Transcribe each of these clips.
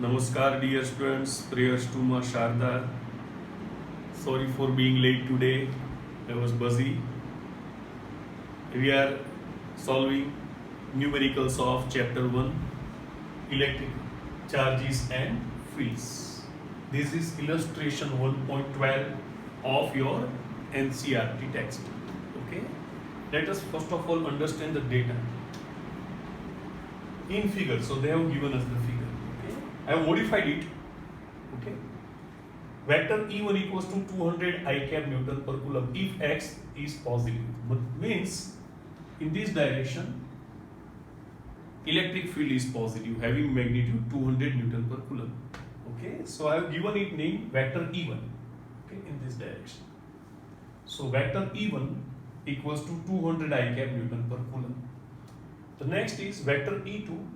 Namaskar, dear students. Prayers to Ma Sharda. Sorry for being late today. I was busy. We are solving numericals of chapter 1, electric charges and fields. This is illustration 1.12 of your NCERT text. Okay. Let us first of all understand the data in figure. So they have given us the figure. Okay. I have modified it. Okay. Vector E1 equals to 200 I cap Newton per coulomb if X is positive. But means in this direction electric field is positive, having magnitude 200 Newton per coulomb. Okay. So I have given it name vector E1. Okay, in this direction. So vector E1 equals to 200 I cap Newton per coulomb. The next is vector E2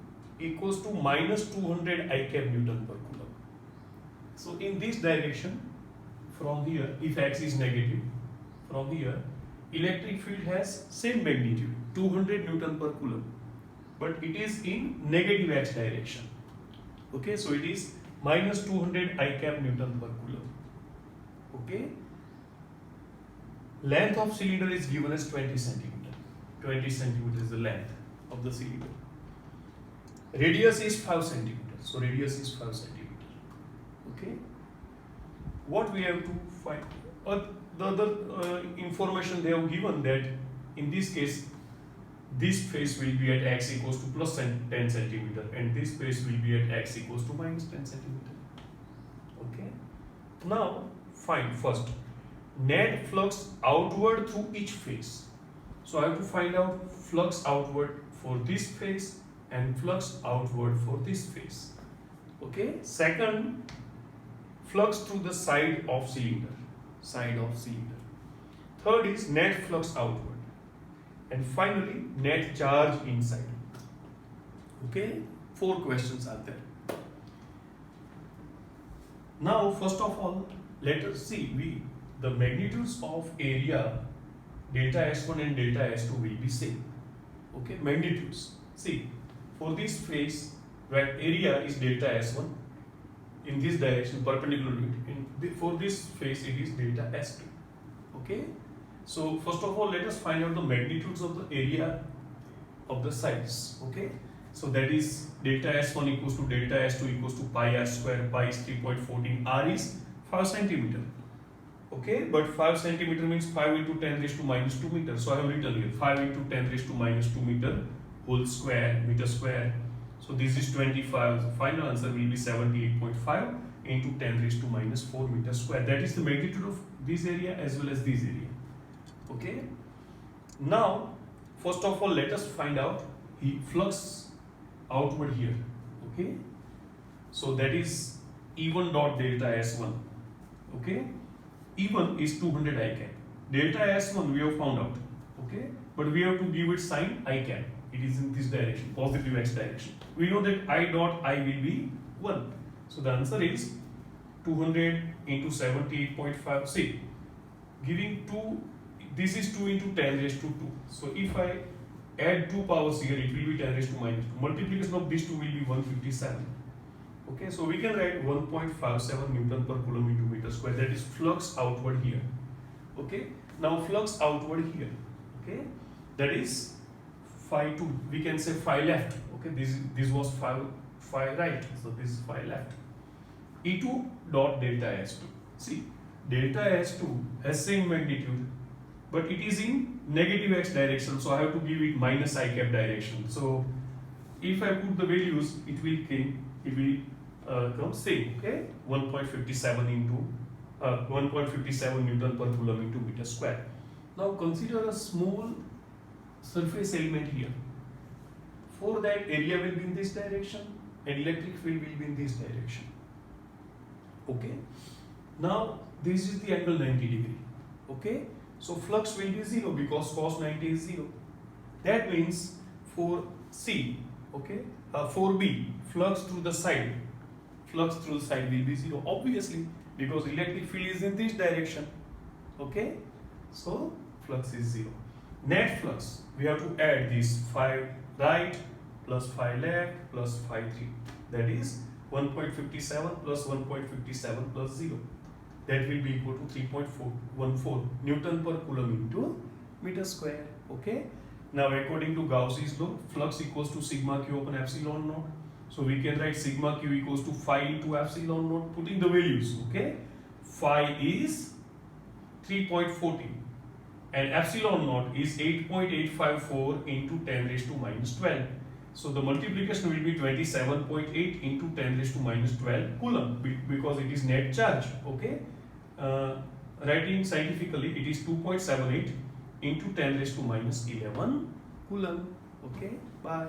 equals to minus 200 I cap Newton per coulomb. So in this direction, from here, if X is negative, from here, electric field has same magnitude, 200 Newton per coulomb, but it is in negative X direction. Okay, so it is minus 200 I cap Newton per coulomb. Okay. Length of cylinder is given as 20 centimeter. 20 centimeter is the length of the cylinder. Radius is 5 centimeter. So radius is 5 centimeter. Okay. What we have to find? The other information they have given that in this case, this face will be at x equals to plus 10 centimeter, and this face will be at x equals to minus 10 centimeter. Okay. Now find first net flux outward through each face. So I have to find out flux outward for this face and flux outward for this face. Okay. Second, flux through the side of cylinder. Third is net flux outward. And finally, net charge inside. Okay. 4 questions are there. Now, first of all, let us see the magnitudes of area delta S1 and delta S2 will be same. Okay, magnitudes. See, for this face, where area is delta S1 in this direction perpendicular to it. For this face, it is delta S2. Okay. So first of all, let us find out the magnitudes of the area of the sides. Okay. So that is delta S1 equals to delta S2 equals to pi r square. Pi is 3.14. R is 5 centimeter. Okay, but 5 centimeter means 5 into 10 raised to minus 2 meter. So I have written here 5 into 10 raised to minus 2 meter whole square, meter square. So this is 25. The final answer will be 78.5 into 10 raised to minus 4 meter square. That is the magnitude of this area as well as this area. Okay. Now, first of all, let us find out the flux outward here. Okay. So that is E1 dot delta S1. Okay. E1 is 200 I cap. Delta S1 we have found out. Okay. But we have to give it sign I cap. It is in this direction, positive X direction. We know that I dot I will be 1. So the answer is 200 into 78.5. See, giving 2, this is 2 into 10 raised to 2. So if I add 2 powers here, it will be 10 raised to minus 2. Multiplication of these 2 will be 157. Okay, so we can write 1.57 Newton per coulomb into meter square. That is flux outward here. Okay, now flux outward here. Okay, that is phi 2. We can say phi left. Okay, this was phi right. So this is phi left. E2 dot delta S2. See, delta S2 has same magnitude, but it is in negative X direction. So I have to give it minus I cap direction. So if I put the values, it will come same. Okay, 1.57 into 1.57 Newton per coulomb into meter square. Now consider a small surface element here. For that, area will be in this direction and electric field will be in this direction. Okay. Now this is the angle 90 degree. Okay. So flux will be 0 because cos 90 is 0. That means for C, okay, for B, flux through the side will be 0. Obviously, because electric field is in this direction. Okay. So flux is 0. Net flux, we have to add this phi right plus phi left plus phi 3. That is 1.57 plus 1.57 plus 0. That will be equal to 3.414 Newton per Coulomb into meter square. Okay. Now according to Gauss's law, flux equals to sigma q upon epsilon naught. So we can write sigma q equals to phi into epsilon naught, putting the values. Okay. Phi is 3.14 and epsilon naught is 8.854 into 10 raised to minus 12. So the multiplication will be 27.8 into 10 raised to minus 12 Coulomb because it is net charge. Okay. Writing scientifically, it is 2.78 into 10 raised to minus 11 Coulomb. Okay. Bye.